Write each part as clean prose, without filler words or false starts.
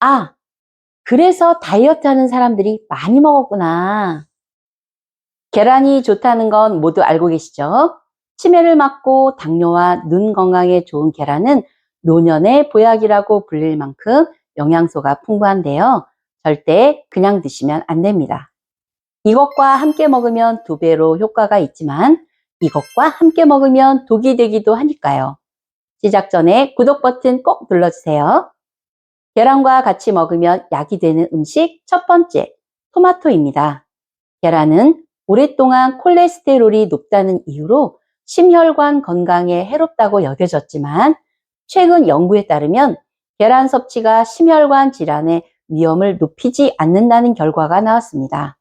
아, 그래서 다이어트 하는 사람들이 많이 먹었구나. 계란이 좋다는 건 모두 알고 계시죠? 치매를 막고 당뇨와 눈 건강에 좋은 계란은 노년의 보약이라고 불릴 만큼 영양소가 풍부한데요. 절대 그냥 드시면 안 됩니다. 이것과 함께 먹으면 2배로 효과가 있지만 이것과 함께 먹으면 독이 되기도 하니까요. 시작 전에 구독 버튼 꼭 눌러주세요. 계란과 같이 먹으면 약이 되는 음식 첫 번째, 토마토입니다. 계란은 오랫동안 콜레스테롤이 높다는 이유로 심혈관 건강에 해롭다고 여겨졌지만 최근 연구에 따르면 계란 섭취가 심혈관 질환의 위험을 높이지 않는다는 결과가 나왔습니다.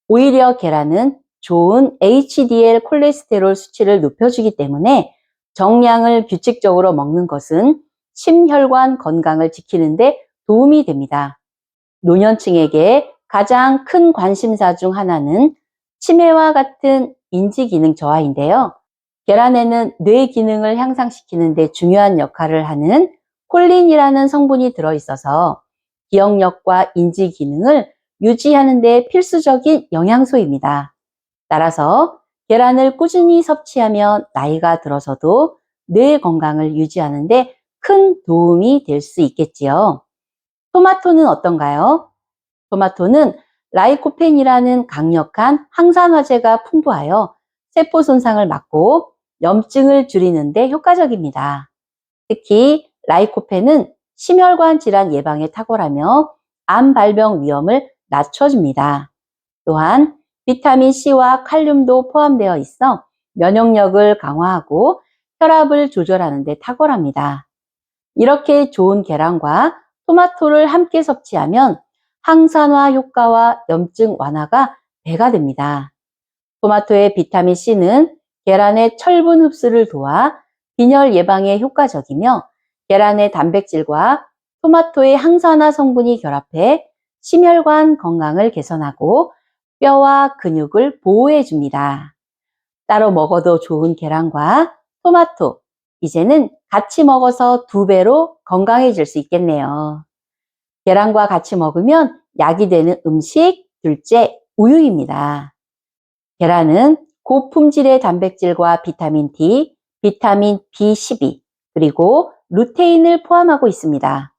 오히려 계란은 좋은 HDL 콜레스테롤 수치를 높여주기 때문에 정량을 규칙적으로 먹는 것은 심혈관 건강을 지키는 데 도움이 됩니다. 노년층에게 가장 큰 관심사 중 하나는 치매와 같은 인지기능 저하인데요. 계란에는 뇌 기능을 향상시키는 데 중요한 역할을 하는 콜린이라는 성분이 들어있어서 기억력과 인지 기능을 유지하는 데 필수적인 영양소입니다. 따라서 계란을 꾸준히 섭취하면 나이가 들어서도 뇌 건강을 유지하는 데 큰 도움이 될 수 있겠지요. 토마토는 어떤가요? 토마토는 라이코펜이라는 강력한 항산화제가 풍부하여 세포 손상을 막고 염증을 줄이는 데 효과적입니다. 특히 라이코펜은 심혈관 질환 예방에 탁월하며 암 발병 위험을 낮춰줍니다. 또한 비타민 C와 칼륨도 포함되어 있어 면역력을 강화하고 혈압을 조절하는 데 탁월합니다. 이렇게 좋은 계란과 토마토를 함께 섭취하면 항산화 효과와 염증 완화가 배가 됩니다. 토마토의 비타민 C는 계란의 철분 흡수를 도와 빈혈 예방에 효과적이며 계란의 단백질과 토마토의 항산화 성분이 결합해 심혈관 건강을 개선하고 뼈와 근육을 보호해 줍니다. 따로 먹어도 좋은 계란과 토마토, 이제는 같이 먹어서 2배로 건강해질 수 있겠네요. 계란과 같이 먹으면 약이 되는 음식 둘째, 우유입니다. 계란은 고품질의 단백질과 비타민 D, 비타민 B12, 그리고 루테인을 포함하고 있습니다.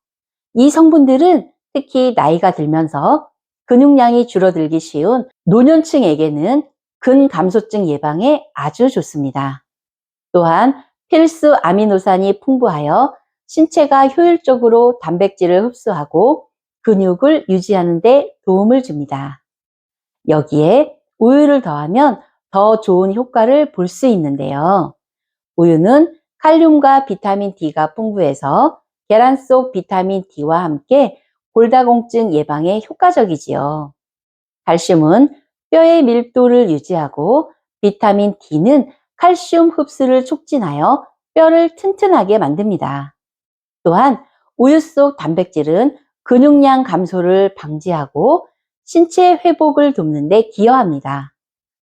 이 성분들은 특히 나이가 들면서 근육량이 줄어들기 쉬운 노년층에게는 근감소증 예방에 아주 좋습니다. 또한 필수 아미노산이 풍부하여 신체가 효율적으로 단백질을 흡수하고 근육을 유지하는 데 도움을 줍니다. 여기에 우유를 더하면 더 좋은 효과를 볼 수 있는데요. 우유는 칼륨과 비타민 D가 풍부해서 계란 속 비타민 D와 함께 골다공증 예방에 효과적이지요. 칼슘은 뼈의 밀도를 유지하고 비타민 D는 칼슘 흡수를 촉진하여 뼈를 튼튼하게 만듭니다. 또한 우유 속 단백질은 근육량 감소를 방지하고 신체 회복을 돕는 데 기여합니다.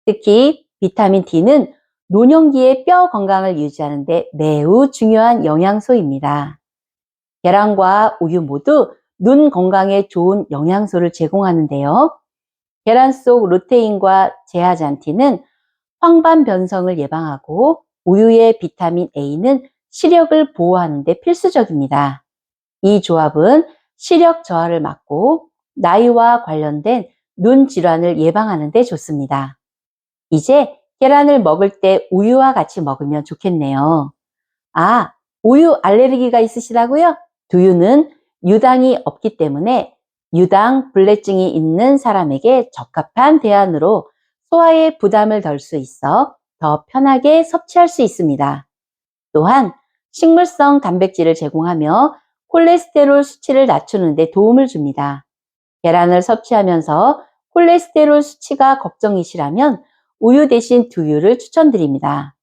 특히 비타민 D는 노년기의 뼈 건강을 유지하는 데 매우 중요한 영양소입니다. 계란과 우유 모두 눈 건강에 좋은 영양소를 제공하는데요. 계란 속 루테인과 제아잔틴은 황반 변성을 예방하고 우유의 비타민 A는 시력을 보호하는 데 필수적입니다. 이 조합은 시력 저하를 막고 나이와 관련된 눈 질환을 예방하는 데 좋습니다. 이제 계란을 먹을 때 우유와 같이 먹으면 좋겠네요. 아, 우유 알레르기가 있으시다고요? 두유는 유당이 없기 때문에 유당 불내증이 있는 사람에게 적합한 대안으로 소화에 부담을 덜 수 있어 더 편하게 섭취할 수 있습니다. 또한 식물성 단백질을 제공하며 콜레스테롤 수치를 낮추는 데 도움을 줍니다. 계란을 섭취하면서 콜레스테롤 수치가 걱정이시라면 우유 대신 두유를 추천드립니다.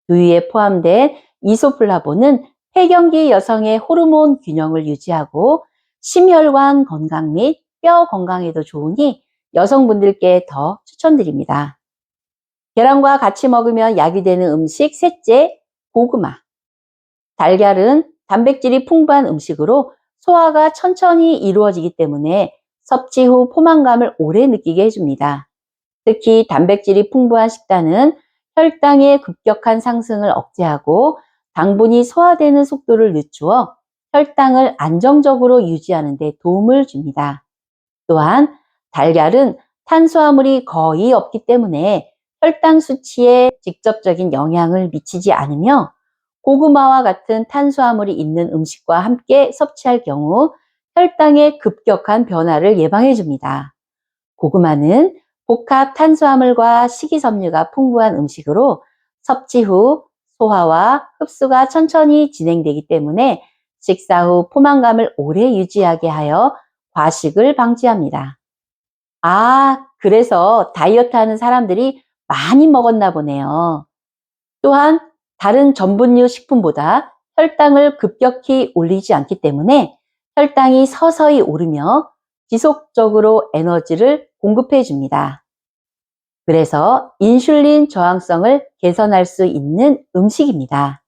두유에 포함된 이소플라본은 폐경기 여성의 호르몬 균형을 유지하고 심혈관 건강 및 뼈 건강에도 좋으니 여성분들께 더 추천드립니다. 계란과 같이 먹으면 약이 되는 음식 셋째, 고구마. 달걀은 단백질이 풍부한 음식으로 소화가 천천히 이루어지기 때문에 섭취 후 포만감을 오래 느끼게 해줍니다. 특히 단백질이 풍부한 식단은 혈당의 급격한 상승을 억제하고 당분이 소화되는 속도를 늦추어 혈당을 안정적으로 유지하는 데 도움을 줍니다. 또한 달걀은 탄수화물이 거의 없기 때문에 혈당 수치에 직접적인 영향을 미치지 않으며 고구마와 같은 탄수화물이 있는 음식과 함께 섭취할 경우 혈당의 급격한 변화를 예방해 줍니다. 고구마는 복합 탄수화물과 식이섬유가 풍부한 음식으로 섭취 후 소화와 흡수가 천천히 진행되기 때문에 식사 후 포만감을 오래 유지하게 하여 과식을 방지합니다. 그래서 다이어트 하는 사람들이 많이 먹었나 보네요. 또한 다른 전분류 식품보다 혈당을 급격히 올리지 않기 때문에 혈당이 서서히 오르며 지속적으로 에너지를 공급해 줍니다. 그래서 인슐린 저항성을 개선할 수 있는 음식입니다.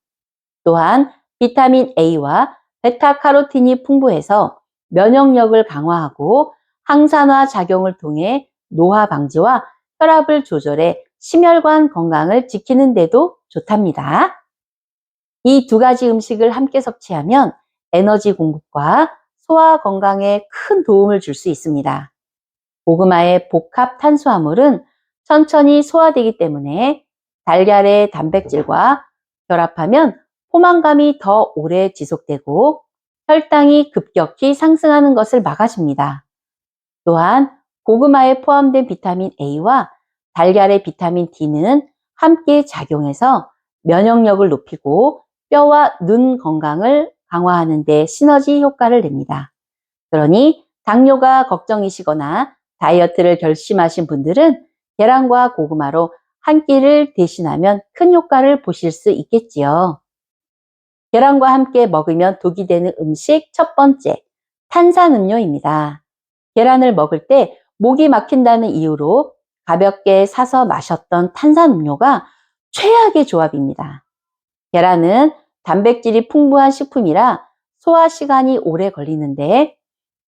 또한 비타민 A와 베타카로틴이 풍부해서 면역력을 강화하고 항산화 작용을 통해 노화 방지와 혈압을 조절해 심혈관 건강을 지키는 데도 좋답니다. 이 두 가지 음식을 함께 섭취하면 에너지 공급과 소화 건강에 큰 도움을 줄 수 있습니다. 고구마의 복합 탄수화물은 천천히 소화되기 때문에 달걀의 단백질과 결합하면 포만감이 더 오래 지속되고 혈당이 급격히 상승하는 것을 막아줍니다. 또한 고구마에 포함된 비타민 A와 달걀의 비타민 D는 함께 작용해서 면역력을 높이고 뼈와 눈 건강을 강화하는 데 시너지 효과를 냅니다. 그러니 당뇨가 걱정이시거나 다이어트를 결심하신 분들은 계란과 고구마로 한 끼를 대신하면 큰 효과를 보실 수 있겠지요. 계란과 함께 먹으면 독이 되는 음식 첫 번째, 탄산음료입니다. 계란을 먹을 때 목이 막힌다는 이유로 가볍게 사서 마셨던 탄산음료가 최악의 조합입니다. 계란은 단백질이 풍부한 식품이라 소화 시간이 오래 걸리는데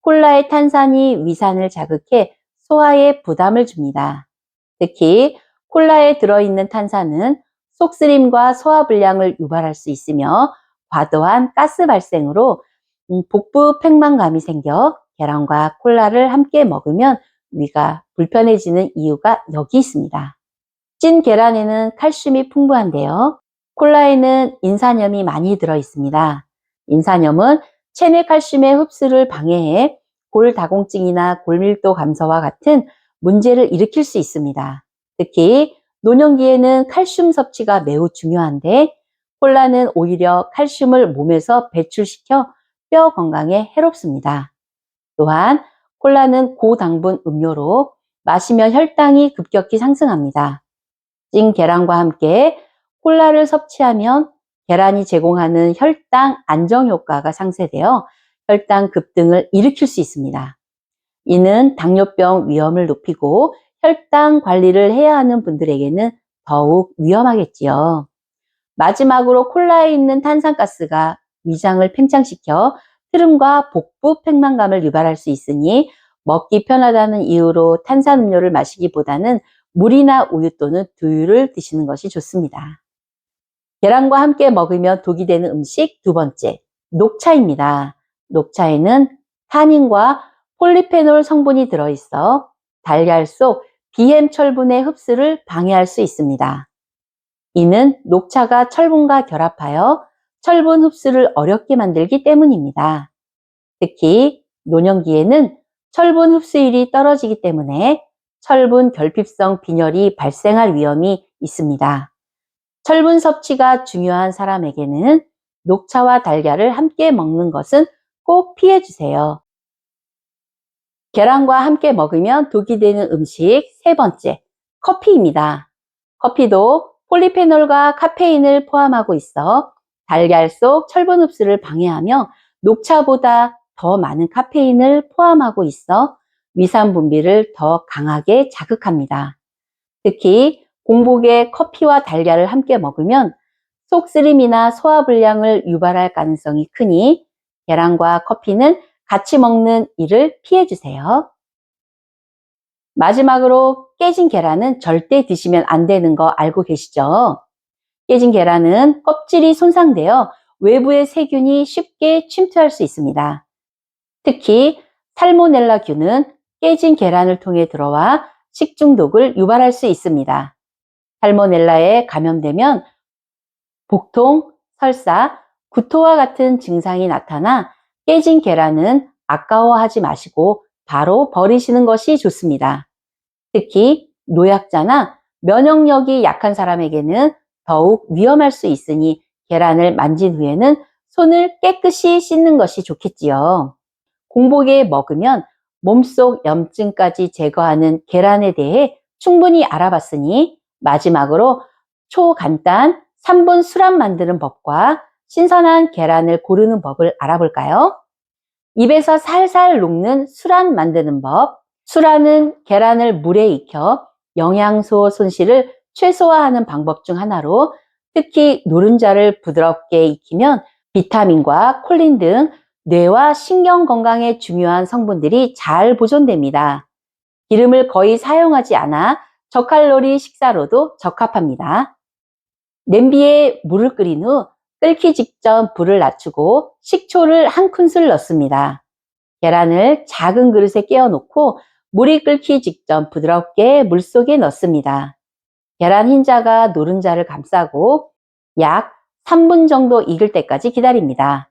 콜라의 탄산이 위산을 자극해 소화에 부담을 줍니다. 특히 콜라에 들어있는 탄산은 속쓰림과 소화불량을 유발할 수 있으며 과도한 가스 발생으로 복부 팽만감이 생겨 계란과 콜라를 함께 먹으면 위가 불편해지는 이유가 여기 있습니다. 찐 계란에는 칼슘이 풍부한데요. 콜라에는 인산염이 많이 들어 있습니다. 인산염은 체내 칼슘의 흡수를 방해해 골다공증이나 골밀도 감소와 같은 문제를 일으킬 수 있습니다. 특히 노년기에는 칼슘 섭취가 매우 중요한데 콜라는 오히려 칼슘을 몸에서 배출시켜 뼈 건강에 해롭습니다. 또한 콜라는 고당분 음료로 마시면 혈당이 급격히 상승합니다. 찐 계란과 함께 콜라를 섭취하면 계란이 제공하는 혈당 안정 효과가 상쇄되어 혈당 급등을 일으킬 수 있습니다. 이는 당뇨병 위험을 높이고 혈당 관리를 해야 하는 분들에게는 더욱 위험하겠지요. 마지막으로 콜라에 있는 탄산가스가 위장을 팽창시켜 트름과 복부 팽만감을 유발할 수 있으니 먹기 편하다는 이유로 탄산음료를 마시기보다는 물이나 우유 또는 두유를 드시는 것이 좋습니다. 계란과 함께 먹으면 독이 되는 음식 두 번째, 녹차입니다. 녹차에는 타닌과 폴리페놀 성분이 들어있어 달걀 속 BM 철분의 흡수를 방해할 수 있습니다. 이는 녹차가 철분과 결합하여 철분 흡수를 어렵게 만들기 때문입니다. 특히 노년기에는 철분 흡수율이 떨어지기 때문에 철분 결핍성 빈혈이 발생할 위험이 있습니다. 철분 섭취가 중요한 사람에게는 녹차와 달걀을 함께 먹는 것은 꼭 피해 주세요. 계란과 함께 먹으면 독이 되는 음식 세 번째, 커피입니다. 커피도 폴리페놀과 카페인을 포함하고 있어 달걀 속 철분 흡수를 방해하며 녹차보다 더 많은 카페인을 포함하고 있어 위산 분비를 더 강하게 자극합니다. 특히 공복에 커피와 달걀을 함께 먹으면 속쓰림이나 소화불량을 유발할 가능성이 크니 계란과 커피는 같이 먹는 일을 피해 주세요. 마지막으로 깨진 계란은 절대 드시면 안 되는 거 알고 계시죠? 깨진 계란은 껍질이 손상되어 외부의 세균이 쉽게 침투할 수 있습니다. 특히 살모넬라균은 깨진 계란을 통해 들어와 식중독을 유발할 수 있습니다. 살모넬라에 감염되면 복통, 설사, 구토와 같은 증상이 나타나 깨진 계란은 아까워하지 마시고 바로 버리시는 것이 좋습니다. 특히 노약자나 면역력이 약한 사람에게는 더욱 위험할 수 있으니 계란을 만진 후에는 손을 깨끗이 씻는 것이 좋겠지요. 공복에 먹으면 몸속 염증까지 제거하는 계란에 대해 충분히 알아봤으니 마지막으로 초간단 3분 수란 만드는 법과 신선한 계란을 고르는 법을 알아볼까요? 입에서 살살 녹는 수란 만드는 법. 수란은 계란을 물에 익혀 영양소 손실을 최소화하는 방법 중 하나로 특히 노른자를 부드럽게 익히면 비타민과 콜린 등 뇌와 신경 건강에 중요한 성분들이 잘 보존됩니다. 기름을 거의 사용하지 않아 저칼로리 식사로도 적합합니다. 냄비에 물을 끓인 후 끓기 직전 불을 낮추고 식초를 한 큰술 넣습니다. 계란을 작은 그릇에 깨어 놓고 물이 끓기 직전 부드럽게 물속에 넣습니다. 계란 흰자가 노른자를 감싸고 약 3분 정도 익을 때까지 기다립니다.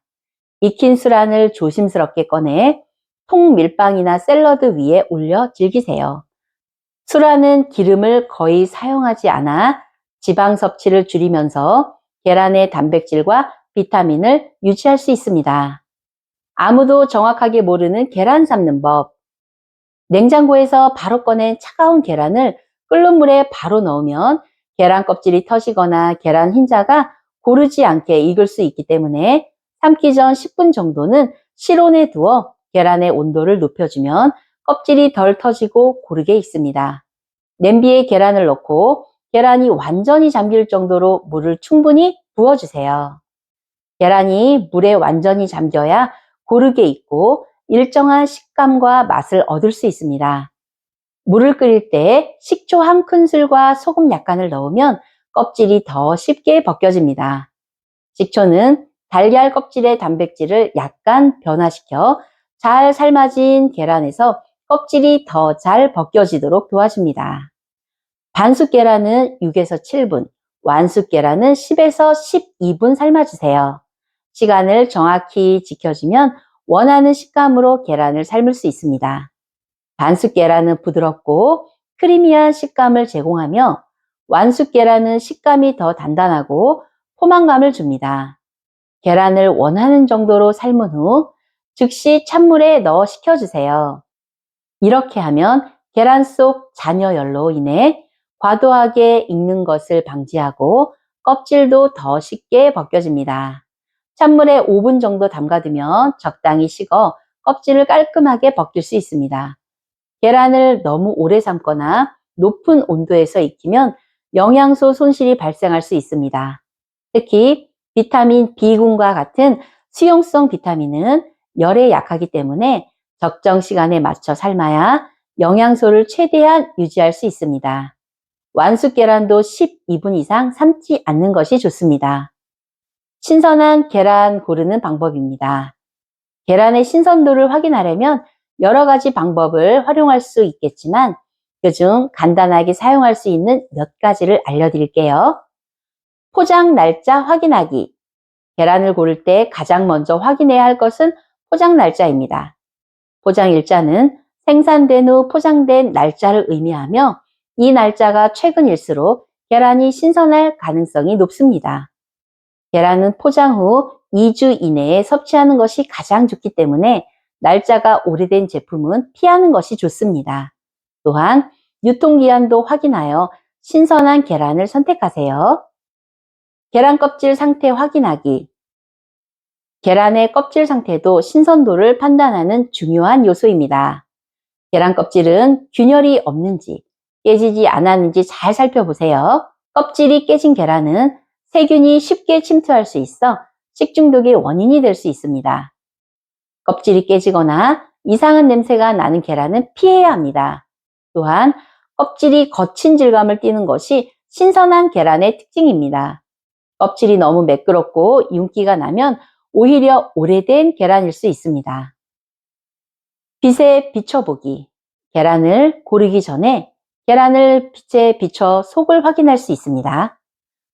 익힌 수란을 조심스럽게 꺼내 통밀빵이나 샐러드 위에 올려 즐기세요. 수란은 기름을 거의 사용하지 않아 지방 섭취를 줄이면서 계란의 단백질과 비타민을 유지할 수 있습니다. 아무도 정확하게 모르는 계란 삶는 법. 냉장고에서 바로 꺼낸 차가운 계란을 끓는 물에 바로 넣으면 계란 껍질이 터지거나 계란 흰자가 고르지 않게 익을 수 있기 때문에 삶기 전 10분 정도는 실온에 두어 계란의 온도를 높여주면 껍질이 덜 터지고 고르게 익습니다. 냄비에 계란을 넣고 계란이 완전히 잠길 정도로 물을 충분히 부어주세요. 계란이 물에 완전히 잠겨야 고르게 익고 일정한 식감과 맛을 얻을 수 있습니다. 물을 끓일 때 식초 한 큰술과 소금 약간을 넣으면 껍질이 더 쉽게 벗겨집니다. 식초는 달걀 껍질의 단백질을 약간 변화시켜 잘 삶아진 계란에서 껍질이 더 잘 벗겨지도록 도와줍니다. 반숙 계란은 6에서 7분, 완숙 계란은 10에서 12분 삶아주세요. 시간을 정확히 지켜주면 원하는 식감으로 계란을 삶을 수 있습니다. 반숙 계란은 부드럽고 크리미한 식감을 제공하며 완숙 계란은 식감이 더 단단하고 포만감을 줍니다. 계란을 원하는 정도로 삶은 후 즉시 찬물에 넣어 식혀주세요. 이렇게 하면 계란 속 잔여열로 인해 과도하게 익는 것을 방지하고 껍질도 더 쉽게 벗겨집니다. 찬물에 5분 정도 담가두면 적당히 식어 껍질을 깔끔하게 벗길 수 있습니다. 계란을 너무 오래 삶거나 높은 온도에서 익히면 영양소 손실이 발생할 수 있습니다. 특히 비타민 B군과 같은 수용성 비타민은 열에 약하기 때문에 적정 시간에 맞춰 삶아야 영양소를 최대한 유지할 수 있습니다. 완숙 계란도 12분 이상 삶지 않는 것이 좋습니다. 신선한 계란 고르는 방법입니다. 계란의 신선도를 확인하려면 여러 가지 방법을 활용할 수 있겠지만 그중 간단하게 사용할 수 있는 몇 가지를 알려드릴게요. 포장 날짜 확인하기. 계란을 고를 때 가장 먼저 확인해야 할 것은 포장 날짜입니다. 포장 일자는 생산된 후 포장된 날짜를 의미하며 이 날짜가 최근일수록 계란이 신선할 가능성이 높습니다. 계란은 포장 후 2주 이내에 섭취하는 것이 가장 좋기 때문에 날짜가 오래된 제품은 피하는 것이 좋습니다. 또한 유통기한도 확인하여 신선한 계란을 선택하세요. 계란 껍질 상태 확인하기. 계란의 껍질 상태도 신선도를 판단하는 중요한 요소입니다. 계란 껍질은 균열이 없는지, 깨지지 않았는지 잘 살펴보세요. 껍질이 깨진 계란은 세균이 쉽게 침투할 수 있어 식중독의 원인이 될 수 있습니다. 껍질이 깨지거나 이상한 냄새가 나는 계란은 피해야 합니다. 또한 껍질이 거친 질감을 띠는 것이 신선한 계란의 특징입니다. 껍질이 너무 매끄럽고 윤기가 나면 오히려 오래된 계란일 수 있습니다. 빛에 비춰보기. 계란을 고르기 전에 계란을 빛에 비춰 속을 확인할 수 있습니다.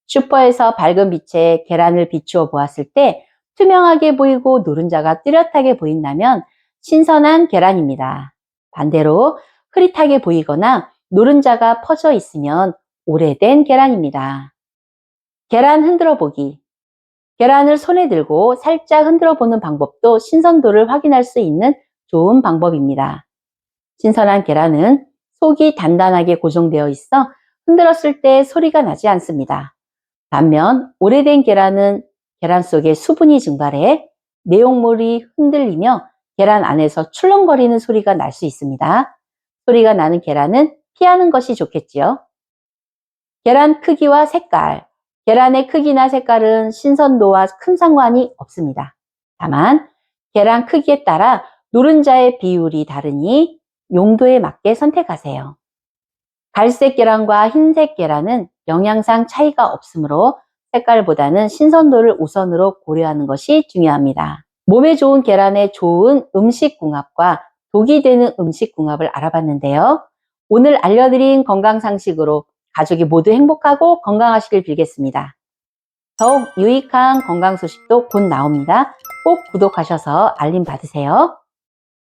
슈퍼에서 밝은 빛에 계란을 비추어 보았을 때 투명하게 보이고 노른자가 뚜렷하게 보인다면 신선한 계란입니다. 반대로 흐릿하게 보이거나 노른자가 퍼져 있으면 오래된 계란입니다. 계란 흔들어 보기. 계란을 손에 들고 살짝 흔들어 보는 방법도 신선도를 확인할 수 있는 좋은 방법입니다. 신선한 계란은 속이 단단하게 고정되어 있어 흔들었을 때 소리가 나지 않습니다. 반면 오래된 계란은 계란 속에 수분이 증발해 내용물이 흔들리며 계란 안에서 출렁거리는 소리가 날 수 있습니다. 소리가 나는 계란은 피하는 것이 좋겠지요. 계란 크기와 색깔. 계란의 크기나 색깔은 신선도와 큰 상관이 없습니다. 다만 계란 크기에 따라 노른자의 비율이 다르니 용도에 맞게 선택하세요. 갈색 계란과 흰색 계란은 영양상 차이가 없으므로 색깔보다는 신선도를 우선으로 고려하는 것이 중요합니다. 몸에 좋은 계란의 좋은 음식궁합과 독이 되는 음식궁합을 알아봤는데요. 오늘 알려드린 건강상식으로 가족이 모두 행복하고 건강하시길 빌겠습니다. 더욱 유익한 건강 소식도 곧 나옵니다. 꼭 구독하셔서 알림 받으세요.